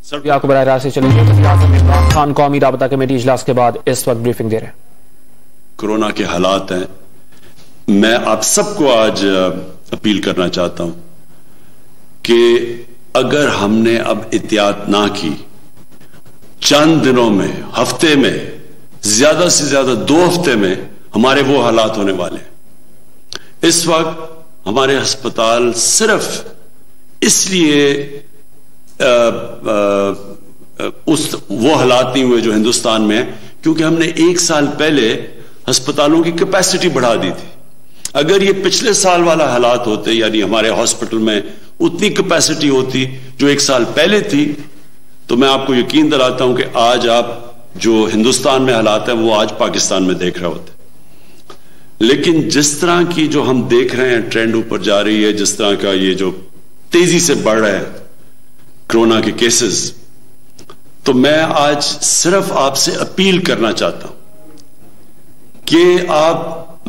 آپ کو براہ راست سے چلیں گے عمران خان قومی رابطہ کمیٹی اجلاس کے بعد اس وقت بریفنگ دے رہے ہیں. کورونا کے حالات ہیں. میں آپ سب کو آج اپیل کرنا چاہتا ہوں کہ اگر ہم نے اب احتیاط نہ کی، چند دنوں میں، ہفتے میں، زیادہ سے زیادہ 2 ہفتے میں ہمارے وہ حالات ہونے والے ہیں. اس وقت ہمارے ہسپتال صرف اس لیے وہ حالات نہیں ہوئے جو ہندوستان میں ہیں کیونکہ ہم نے 1 سال پہلے ہسپتالوں کی کیپیسٹی بڑھا دی تھی. اگر یہ پچھلے سال والا حالات ہوتے، یعنی ہمارے ہاسپٹل میں اتنی کیپیسٹی ہوتی جو 1 سال پہلے تھی، تو میں آپ کو یقین دلاتا ہوں کہ آج آپ جو ہندوستان میں حالات ہیں وہ آج پاکستان میں دیکھ رہے ہوتے. لیکن جس طرح کی جو ہم دیکھ رہے ہیں ٹرینڈ اوپر جا رہی ہے، جس طرح کا یہ جو تیزی سے بڑھ رہا ہے کرونا کے کیسز، تو میں آج صرف آپ سے اپیل کرنا چاہتا ہوں کہ آپ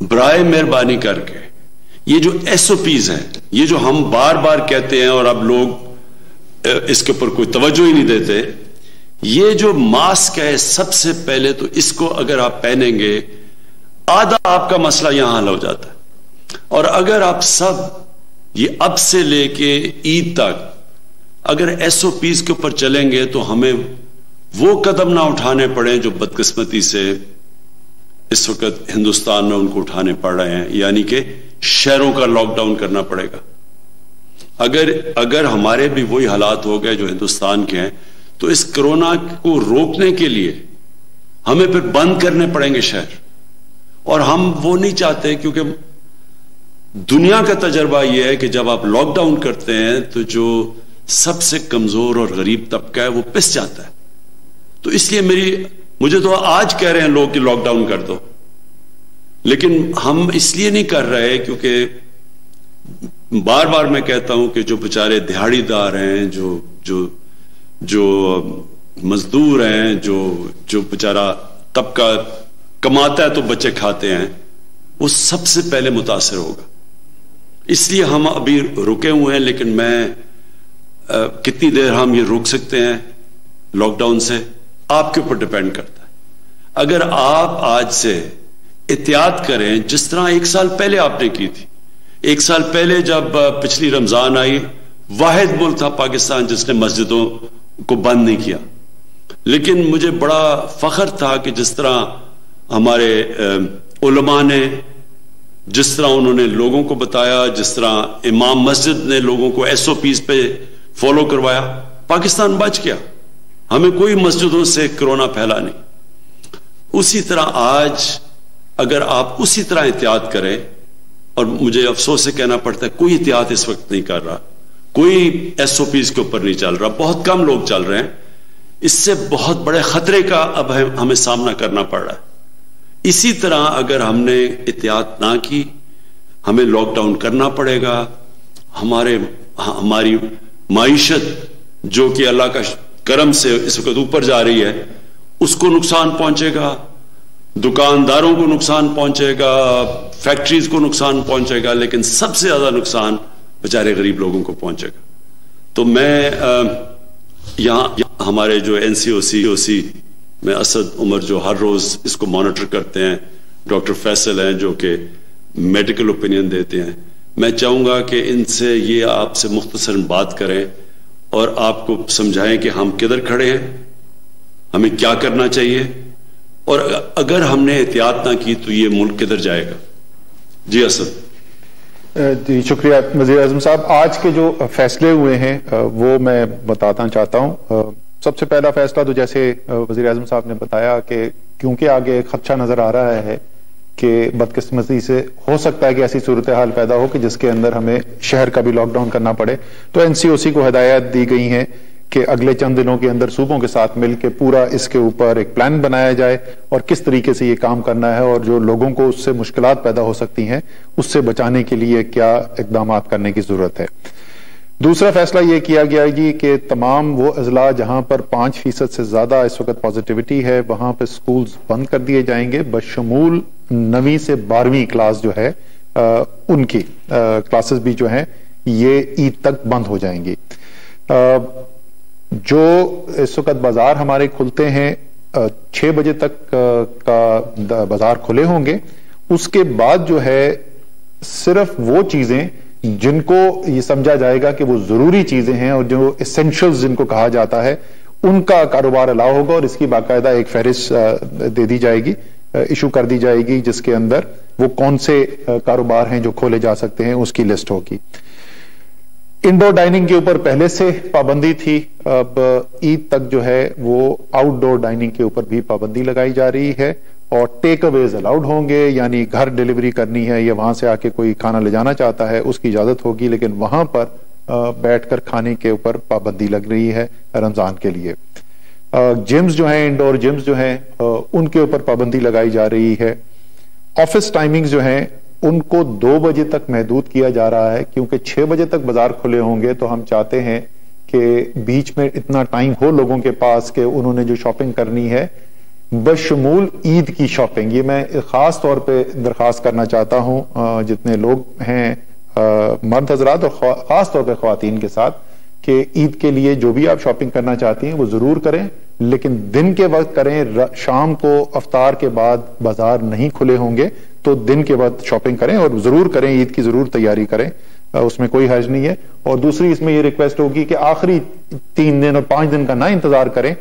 برائے مہربانی کر کے یہ جو SOPs ہیں، یہ جو ہم بار بار کہتے ہیں اور اب لوگ اس کے اوپر کوئی توجہ ہی نہیں دیتے، یہ جو ماسک ہے سب سے پہلے تو اس کو اگر آپ پہنیں گے آدھا آپ کا مسئلہ یہاں حل ہو جاتا ہے. اور اگر آپ سب یہ اب سے لے کے عید تک اگر SOPs کے اوپر چلیں گے تو ہمیں وہ قدم نہ اٹھانے پڑیں جو بدقسمتی سے اس وقت ہندوستان میں ان کو اٹھانے پڑ رہے ہیں، یعنی کہ شہروں کا لاک ڈاؤن کرنا پڑے گا. اگر ہمارے بھی وہی حالات ہو گئے جو ہندوستان کے ہیں تو اس کرونا کو روکنے کے لیے ہمیں پھر بند کرنے پڑیں گے شہر. اور ہم وہ نہیں چاہتے، کیونکہ دنیا کا تجربہ یہ ہے کہ جب آپ لاک ڈاؤن کرتے ہیں تو جو سب سے کمزور اور غریب طبقہ ہے وہ پس جاتا ہے. تو اس لیے مجھے تو آج کہہ رہے ہیں لوگ کہ لاک ڈاؤن کر دو، لیکن ہم اس لیے نہیں کر رہے کیونکہ بار بار میں کہتا ہوں کہ جو بیچارے دہاڑی دار ہیں، جو مزدور ہیں، جو بیچارہ طبقہ کماتا ہے تو بچے کھاتے ہیں، وہ سب سے پہلے متاثر ہوگا. اس لیے ہم ابھی رکے ہوئے ہیں. لیکن کتنی دیر ہم یہ روک سکتے ہیں لاک ڈاؤن سے آپ کے اوپر ڈیپینڈ کرتا ہے. اگر آپ آج سے احتیاط کریں جس طرح 1 سال پہلے آپ نے کی تھی. 1 سال پہلے جب پچھلی رمضان آئی، واحد ملک تھا پاکستان جس نے مسجدوں کو بند نہیں کیا. لیکن مجھے بڑا فخر تھا کہ جس طرح ہمارے علماء نے، جس طرح انہوں نے لوگوں کو بتایا، جس طرح امام مسجد نے لوگوں کو SOPs پہ فالو کروایا، پاکستان بچ گیا. ہمیں کوئی مسجدوں سے کرونا پھیلا نہیں. اسی طرح آج اگر آپ اسی طرح احتیاط کریں، اور مجھے افسوس سے کہنا پڑتا ہے کوئی احتیاط اس وقت نہیں کر رہا، کوئی SOPs کے اوپر نہیں چل رہا، بہت کم لوگ چل رہے ہیں. اس سے بہت بڑے خطرے کا اب ہمیں سامنا کرنا پڑ رہا ہے. اسی طرح اگر ہم نے احتیاط نہ کی ہمیں لاک ڈاؤن کرنا پڑے گا. ہماری معیشت جو کہ اللہ کا کرم سے اس وقت اوپر جا رہی ہے، اس کو نقصان پہنچے گا، دکانداروں کو نقصان پہنچے گا، فیکٹریز کو نقصان پہنچے گا، لیکن سب سے زیادہ نقصان بیچارے غریب لوگوں کو پہنچے گا. تو میں یہاں ہمارے جو NCOC میں اسد عمر جو ہر روز اس کو مانیٹر کرتے ہیں، ڈاکٹر فیصل ہیں جو کہ میڈیکل اوپینین دیتے ہیں، میں چاہوں گا کہ ان سے یہ آپ سے مختصر بات کریں اور آپ کو سمجھائیں کہ ہم کدھر کھڑے ہیں، ہمیں کیا کرنا چاہیے، اور اگر ہم نے احتیاط نہ کی تو یہ ملک کدھر جائے گا. جی اسد. جی شکریہ وزیر اعظم صاحب. آج کے جو فیصلے ہوئے ہیں وہ میں بتانا چاہتا ہوں. سب سے پہلا فیصلہ تو جیسے وزیر اعظم صاحب نے بتایا کہ کیونکہ آگے خدشہ نظر آ رہا ہے کہ بدقسمتی سے ہو سکتا ہے کہ ایسی صورتحال پیدا ہو کہ جس کے اندر ہمیں شہر کا بھی لاک ڈاؤن کرنا پڑے، تو NCOC کو ہدایت دی گئی ہیں کہ اگلے چند دنوں کے اندر صوبوں کے ساتھ مل کے پورا اس کے اوپر ایک پلان بنایا جائے اور کس طریقے سے یہ کام کرنا ہے، اور جو لوگوں کو اس سے مشکلات پیدا ہو سکتی ہیں اس سے بچانے کے لیے کیا اقدامات کرنے کی ضرورت ہے. دوسرا فیصلہ یہ کیا گیا جی کہ تمام وہ اضلاع جہاں پر 5% سے زیادہ اس وقت پازیٹیوٹی ہے وہاں پہ سکولز بند کر دیے جائیں گے، بشمول 9ویں سے 12ویں کلاس جو ہے ان کی کلاسز بھی جو ہیں یہ عید تک بند ہو جائیں گی. جو اس وقت بازار ہمارے کھلتے ہیں 6 بجے تک کا بازار کھلے ہوں گے. اس کے بعد جو ہے صرف وہ چیزیں جن کو یہ سمجھا جائے گا کہ وہ ضروری چیزیں ہیں اور جو اسینشلز جن کو کہا جاتا ہے ان کا کاروبار الاؤ ہوگا, اور اس کی باقاعدہ ایک فہرست دے دی جائے گی, ایشو کر دی جائے گی, جس کے اندر وہ کون سے کاروبار ہیں جو کھولے جا سکتے ہیں اس کی لسٹ ہوگی. انڈور ڈائننگ کے اوپر پہلے سے پابندی تھی, اب عید تک جو ہے وہ آؤٹ ڈور ڈائننگ کے اوپر بھی پابندی لگائی جا رہی ہے, اور ٹیک اویز الاؤڈ ہوں گے, یعنی گھر ڈیلیوری کرنی ہے یا وہاں سے آ کے کوئی کھانا لے جانا چاہتا ہے اس کی اجازت ہوگی, لیکن وہاں پر بیٹھ کر کھانے کے اوپر پابندی لگ رہی ہے رمضان کے لیے. جمز جو ہیں, انڈور جمز جو ہیں, ان کے اوپر پابندی لگائی جا رہی ہے. آفس ٹائمنگز جو ہیں ان کو 2 بجے تک محدود کیا جا رہا ہے, کیونکہ 6 بجے تک بازار کھلے ہوں گے تو ہم چاہتے ہیں کہ بیچ میں اتنا ٹائم ہو لوگوں کے پاس کہ انہوں نے جو شاپنگ کرنی ہے بشمول عید کی شاپنگ, یہ میں خاص طور پہ درخواست کرنا چاہتا ہوں جتنے لوگ ہیں مرد حضرات اور خاص طور پہ خواتین کے ساتھ, کہ عید کے لیے جو بھی آپ شاپنگ کرنا چاہتی ہیں وہ ضرور کریں, لیکن دن کے وقت کریں. شام کو افطار کے بعد بازار نہیں کھلے ہوں گے تو دن کے وقت شاپنگ کریں, اور ضرور کریں, عید کی ضرور تیاری کریں, اس میں کوئی حرج نہیں ہے. اور دوسری اس میں یہ ریکویسٹ ہوگی کہ آخری 3 دن اور 5 دن کا نہ انتظار کریں,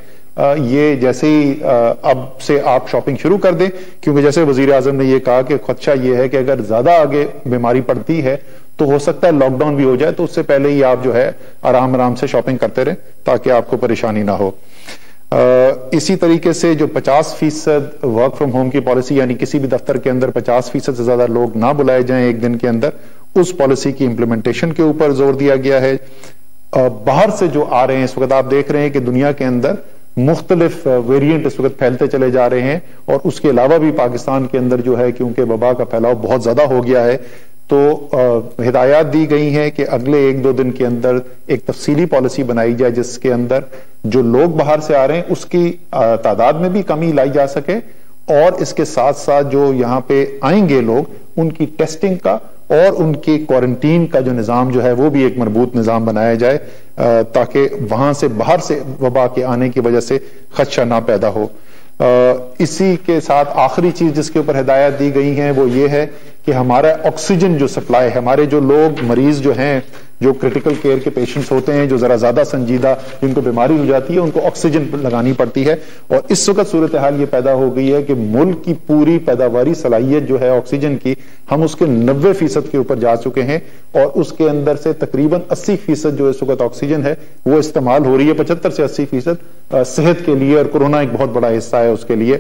یہ جیسے ہی اب سے آپ شاپنگ شروع کر دیں, کیونکہ جیسے وزیر اعظم نے یہ کہا کہ خدشہ یہ ہے کہ اگر زیادہ آگے بیماری پڑتی ہے تو ہو سکتا ہے لاک ڈاؤن بھی ہو جائے, تو اس سے پہلے ہی آپ جو ہے آرام سے شاپنگ کرتے رہیں تاکہ آپ کو پریشانی نہ ہو. اسی طریقے سے جو 50% ورک فرام ہوم کی پالیسی, یعنی کسی بھی دفتر کے اندر 50% سے زیادہ لوگ نہ بلائے جائیں ایک دن کے اندر, اس پالیسی کی امپلیمنٹیشن کے اوپر زور دیا گیا ہے. باہر سے جو آ رہے ہیں اس وقت آپ دیکھ رہے ہیں کہ دنیا کے اندر مختلف ویریئنٹ اس وقت پھیلتے چلے جا رہے ہیں, اور اس کے علاوہ بھی پاکستان کے اندر جو ہے کیونکہ وبا کا پھیلاؤ بہت زیادہ ہو گیا ہے, تو ہدایات دی گئی ہیں کہ اگلے 1-2 دن کے اندر ایک تفصیلی پالیسی بنائی جائے جس کے اندر جو لوگ باہر سے آ رہے ہیں اس کی تعداد میں بھی کمی لائی جا سکے, اور اس کے ساتھ ساتھ جو یہاں پہ آئیں گے لوگ ان کی ٹیسٹنگ کا اور ان کی کوارنٹین کا جو نظام جو ہے وہ بھی ایک مربوط نظام بنایا جائے, تاکہ وہاں سے باہر سے وبا کے آنے کی وجہ سے خدشہ نہ پیدا ہو. اسی کے ساتھ آخری چیز جس کے اوپر ہدایات دی گئی ہیں وہ یہ ہے کہ ہمارا آکسیجن جو سپلائی ہے, ہمارے جو لوگ مریض جو ہیں جو کرٹیکل کیئر کے پیشنٹس ہوتے ہیں جو ذرا زیادہ سنجیدہ جن کو بیماری ہو جاتی ہے ان کو آکسیجن لگانی پڑتی ہے, اور اس وقت صورتحال یہ پیدا ہو گئی ہے کہ ملک کی پوری پیداواری صلاحیت جو ہے آکسیجن کی ہم اس کے 90% کے اوپر جا چکے ہیں, اور اس کے اندر سے تقریباً 80% جو اس وقت آکسیجن ہے وہ استعمال ہو رہی ہے, 75 سے 80% صحت کے لیے, اور کورونا ایک بہت بڑا حصہ ہے اس کے لیے.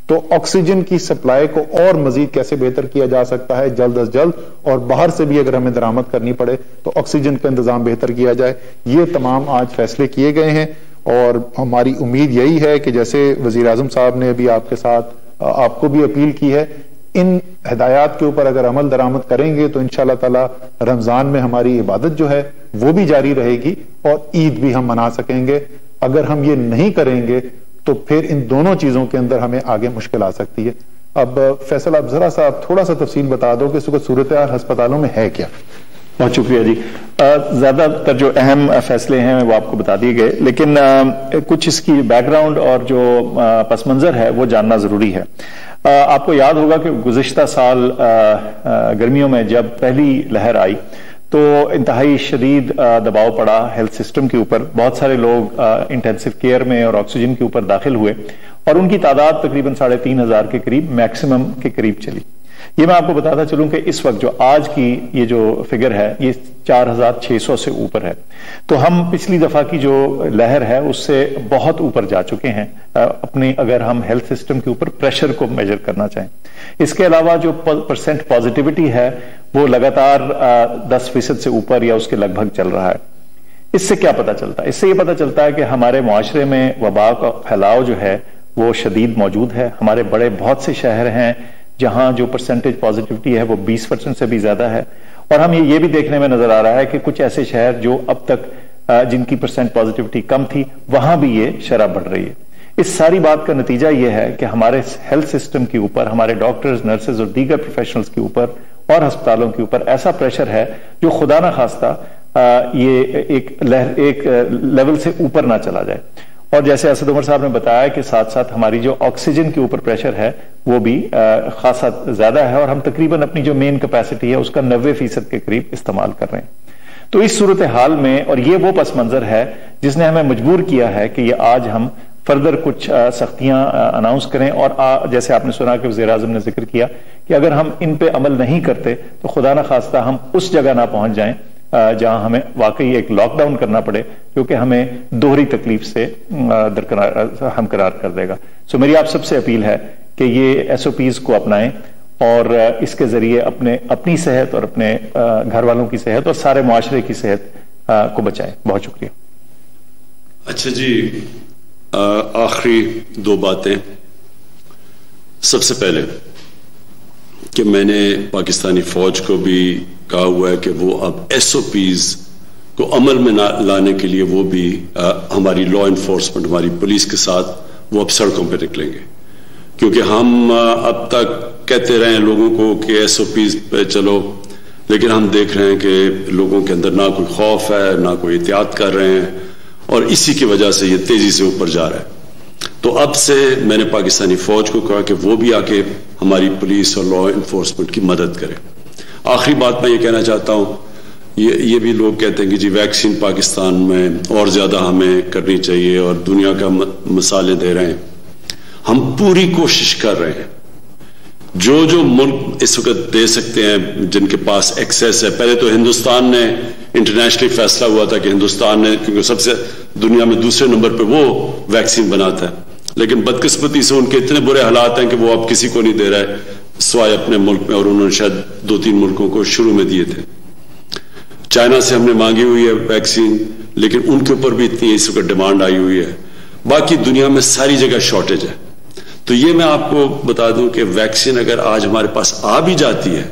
تو آکسیجن کی سپلائی کو اور مزید کیسے بہتر کیا جا سکتا ہے جلد از جلد, اور باہر سے بھی اگر ہمیں درآمد کرنی پڑے تو آکسیجن کا انتظام بہتر کیا جائے. یہ تمام آج فیصلے کیے گئے ہیں, اور ہماری امید یہی ہے کہ جیسے وزیر اعظم صاحب نے ابھی آپ کے ساتھ آپ کو بھی اپیل کی ہے, ان ہدایات کے اوپر اگر عمل درآمد کریں گے تو انشاءاللہ تعالی رمضان میں ہماری عبادت جو ہے وہ بھی جاری رہے گی اور عید بھی ہم منا سکیں گے. اگر ہم یہ نہیں کریں گے تو پھر ان دونوں چیزوں کے اندر ہمیں آگے مشکل آ سکتی ہے. اب فیصل آپ ذرا سا تھوڑا سا تفصیل بتا دو کہ اس وقت صورتحال ہسپتالوں میں ہے کیا. بہت شکریہ جی. زیادہ تر جو اہم فیصلے ہیں وہ آپ کو بتا دیے گئے, لیکن کچھ اس کی بیک گراؤنڈ اور جو پس منظر ہے وہ جاننا ضروری ہے. آپ کو یاد ہوگا کہ گزشتہ سال گرمیوں میں جب پہلی لہر آئی تو انتہائی شدید دباؤ پڑا ہیلتھ سسٹم کے اوپر. بہت سارے لوگ انٹینسو کیئر میں اور آکسیجن کے اوپر داخل ہوئے, اور ان کی تعداد تقریباً 3,500 کے قریب میکسیمم کے قریب چلی. یہ میں آپ کو بتاتا چلوں کہ اس وقت جو آج کی یہ جو فگر ہے یہ 4,600 سے اوپر ہے. تو ہم پچھلی دفعہ کی جو لہر ہے اس سے بہت اوپر جا چکے ہیں اپنی, اگر ہم ہیلتھ سسٹم کے اوپر پریشر کو میجر کرنا چاہیں. اس کے علاوہ جو پرسنٹ پازیٹیوٹی ہے وہ لگاتار 10% سے اوپر یا اس کے لگ بھگ چل رہا ہے. اس سے کیا پتا چلتا ہے؟ اس سے یہ پتا چلتا ہے کہ ہمارے معاشرے میں وبا کا پھیلاؤ جو ہے وہ شدید موجود ہے. ہمارے بڑے بہت سے شہر ہیں جہاں جو پرسنٹیج پازیٹیوٹی ہے وہ 20% سے بھی زیادہ ہے, اور ہم یہ بھی دیکھنے میں نظر آ رہا ہے کہ کچھ ایسے شہر جو اب تک جن کی پرسنٹ پازیٹیوٹی کم تھی وہاں بھی یہ شرح بڑھ رہی ہے. اس ساری بات کا نتیجہ یہ ہے کہ ہمارے ہیلتھ سسٹم کے اوپر, ہمارے ڈاکٹرز, نرسز اور دیگر پروفیشنلز کے اوپر اور ہسپتالوں کے اوپر ایسا پریشر ہے جو خدا نہ خواستہ یہ ایک لیول سے اوپر نہ چلا جائے. اور جیسے اسد عمر صاحب نے بتایا کہ ساتھ ساتھ ہماری جو آکسیجن کے اوپر پریشر ہے وہ بھی خاصا زیادہ ہے اور ہم تقریباً اپنی جو مین کیپیسٹی ہے اس کا 90% کے قریب استعمال کر رہے ہیں. تو اس صورتحال میں، اور یہ وہ پس منظر ہے جس نے ہمیں مجبور کیا ہے کہ یہ آج ہم فردر کچھ سختیاں اناؤنس کریں. اور جیسے آپ نے سنا کہ وزیر اعظم نے ذکر کیا کہ اگر ہم ان پہ عمل نہیں کرتے تو خدا نہ خواستہ ہم اس جگہ نہ پہنچ جائیں جہاں ہمیں واقعی ایک لاک ڈاؤن کرنا پڑے، جو کہ ہمیں دوہری تکلیف سے ہمکنار کر دے گا. سو میری آپ سب سے اپیل ہے کہ یہ SOPs کو اپنائیں اور اس کے ذریعے اپنی صحت اور اپنے گھر والوں کی صحت اور سارے معاشرے کی صحت کو بچائیں. بہت شکریہ. اچھا جی، آخری 2 باتیں. سب سے پہلے کہ میں نے پاکستانی فوج کو بھی کہا ہوا ہے کہ وہ اب SOPs کو عمل میں لانے کے لیے وہ بھی ہماری لا انفورسمنٹ، ہماری پولیس کے ساتھ وہ اب سڑکوں پہ نکلیں گے. کیونکہ ہم اب تک کہتے رہے ہیں لوگوں کو کہ SOPs پہ چلو، لیکن ہم دیکھ رہے ہیں کہ لوگوں کے اندر نہ کوئی خوف ہے، نہ کوئی احتیاط کر رہے ہیں، اور اسی کی وجہ سے یہ تیزی سے اوپر جا رہا ہے. تو اب سے میں نے پاکستانی فوج کو کہا کہ وہ بھی آ کے ہماری پولیس اور لا انفورسمنٹ کی مدد کرے. آخری بات میں یہ کہنا چاہتا ہوں، یہ بھی لوگ کہتے ہیں کہ جی ویکسین پاکستان میں اور زیادہ ہمیں کرنی چاہیے اور دنیا کا مثالیں دے رہے ہیں. ہم پوری کوشش کر رہے ہیں. جو ملک اس وقت دے سکتے ہیں، جن کے پاس ایکسیس ہے. پہلے تو ہندوستان نے انٹرنیشنلی فیصلہ ہوا تھا کہ ہندوستان نے، کیونکہ سب سے دنیا میں دوسرے نمبر پہ وہ ویکسین بناتا ہے، لیکن بدقسمتی سے ان کے اتنے برے حالات ہیں کہ وہ اب کسی کو نہیں دے رہا ہے سوائے اپنے ملک میں، اور انہوں نے شاید 2-3 ملکوں کو شروع میں دیے تھے. چائنا سے ہم نے مانگی ہوئی ہے ویکسین، لیکن ان کے اوپر بھی اتنی اس وقت ڈیمانڈ آئی ہوئی ہے. باقی دنیا میں ساری جگہ شارٹیج ہے. تو یہ میں آپ کو بتا دوں کہ ویکسین اگر آج ہمارے پاس آ بھی جاتی ہے،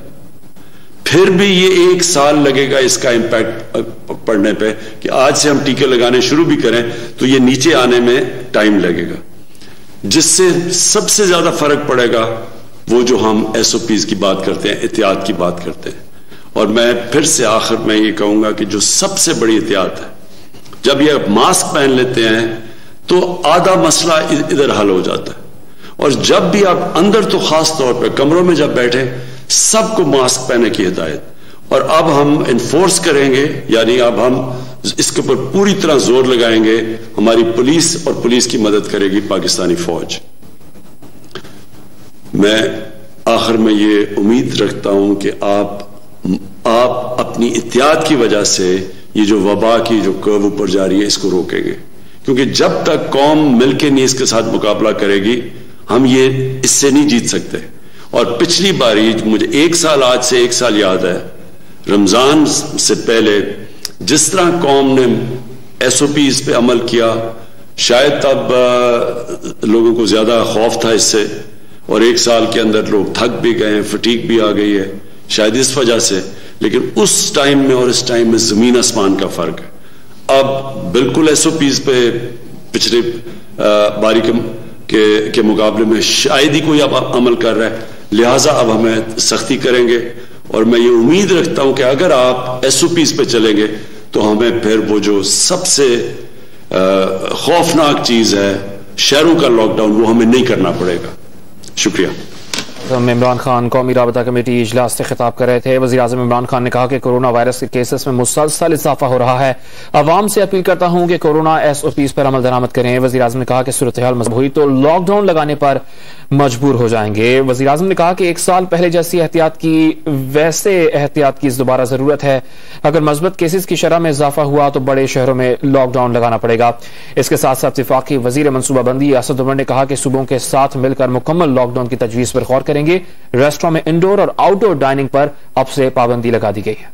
پھر بھی یہ 1 سال لگے گا اس کا امپیکٹ پڑنے پہ، کہ آج سے ہم ٹیکے لگانے شروع بھی کریں تو یہ نیچے آنے میں ٹائم لگے گا. جس سے سب سے زیادہ فرق پڑے گا وہ جو ہم SOPs کی بات کرتے ہیں، احتیاط کی بات کرتے ہیں. اور میں پھر سے آخر میں یہ کہوں گا کہ جو سب سے بڑی احتیاط ہے، جب یہ ماسک پہن لیتے ہیں تو آدھا مسئلہ ادھر حل ہو جاتا ہے. اور جب بھی آپ اندر، تو خاص طور پہ کمروں میں جب بیٹھے، سب کو ماسک پہننے کی ہدایت. اور اب ہم انفورس کریں گے، یعنی اب ہم اس کے اوپر پوری طرح زور لگائیں گے. ہماری پولیس اور پولیس کی مدد کرے گی پاکستانی فوج. میں آخر میں یہ امید رکھتا ہوں کہ آپ اپنی احتیاط کی وجہ سے یہ جو وبا کی جو کرو اوپر جا رہی ہے اس کو روکیں گے. کیونکہ جب تک قوم مل کے نہیں اس کے ساتھ مقابلہ کرے گی، ہم یہ اس سے نہیں جیت سکتے. اور پچھلی باری مجھے 1 سال، آج سے 1 سال یاد ہے، رمضان سے پہلے جس طرح قوم نے SOPs پہ عمل کیا، شاید تب لوگوں کو زیادہ خوف تھا اس سے، اور 1 سال کے اندر لوگ تھک بھی گئے ہیں، فٹیگ بھی آ گئی ہے شاید اس وجہ سے. لیکن اس ٹائم میں اور اس ٹائم میں زمین آسمان کا فرق ہے. اب بالکل SOPs پہ پچھلے باری کے مقابلے میں شاید ہی کوئی اب عمل کر رہا ہے، لہٰذا اب ہمیں سختی کریں گے. اور میں یہ امید رکھتا ہوں کہ اگر آپ SOPs پہ چلیں گے تو ہمیں پھر وہ جو سب سے خوفناک چیز ہے، شہروں کا لاک ڈاؤن، وہ ہمیں نہیں کرنا پڑے گا. شکریہ. عمران خان قومی رابطہ کمیٹی اجلاس سے خطاب کر رہے تھے. وزیر اعظم عمران خان نے کہا کہ کورونا وائرس کے کیسز میں مسلسل اضافہ ہو رہا ہے. عوام سے اپیل کرتا ہوں کہ کورونا SOPs پر عمل درآمد کریں. وزیر اعظم نے کہا کہ صورتحال مضبوط ہوئی تو لاک ڈاؤن لگانے پر مجبور ہو جائیں گے. وزیر اعظم نے کہا کہ 1 سال پہلے جیسی احتیاط کی ویسے احتیاط کی دوبارہ ضرورت ہے. اگر مثبت کیسز کی شرح میں اضافہ ہوا تو بڑے شہروں میں لاک ڈاؤن لگانا پڑے گا. اس کے ساتھ ساتھ وفاقی وزیر منصوبہ بندی اسد عمر نے کہا کہ صوبوں کے ساتھ مل کر مکمل لاک ڈاؤن کی تجویز پر غور کریں گے. ریسٹوروں میں انڈور اور آؤٹ ڈور ڈائننگ پر اب سے پابندی لگا دی گئی ہے.